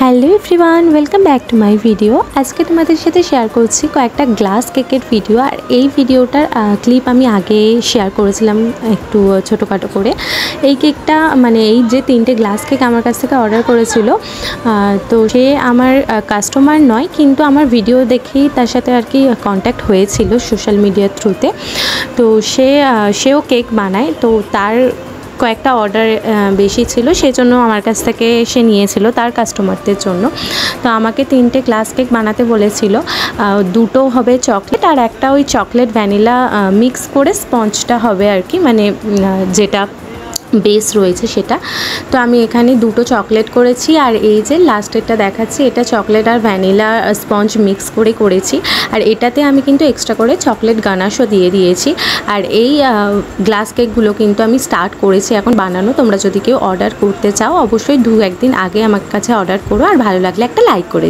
Hello everyone, welcome back to my video. আজকে তোমাদের সাথে শেয়ার করছি কয়েকটা গ্লাস কেকের ভিডিও। আর এই ভিডিওটার ক্লিপ আমি আগে শেয়ার করেছিলাম একটু ছোটোখাটো করে। এই কেকটা মানে এই যে 3টে গ্লাস কেক আমার কাছ থেকে অর্ডার করেছিল, তো সে আমার কাস্টমার নয়, কিন্তু আমার ভিডিও দেখেই তার সাথে আর কি কন্ট্যাক্ট হয়েছিল সোশ্যাল মিডিয়ার থ্রুতে। তো সেও কেক বানায়, তো তার কয়েকটা অর্ডার বেশি ছিল, সেজন্য আমার কাছ থেকে সে নিয়েছিল তার কাস্টমারদের জন্য। তো আমাকে 3টে গ্লাস কেক বানাতে বলেছিল। দুটো হবে চকলেট আর একটা ওই চকলেট ভ্যানিলা মিক্স করে স্পঞ্জটা হবে আর কি, মানে যেটা বেস রয়েছে সেটা। তো আমি এখানে দুটো চকলেট করেছি, আর এই যে লাস্টেরটা দেখাচ্ছি এটা চকলেট আর ভ্যানিলা স্পঞ্জ মিক্স করে করেছি। আর এটাতে আমি কিন্তু এক্সট্রা করে চকলেট গানাশও দিয়ে দিয়েছি। আর এই গ্লাস কেকগুলো কিন্তু আমি স্টার্ট করেছি এখন বানানো। তোমরা যদি কেউ অর্ডার করতে চাও অবশ্যই 2-1 দিন আগে আমার কাছে অর্ডার করো, আর ভালো লাগলে একটা লাইক করে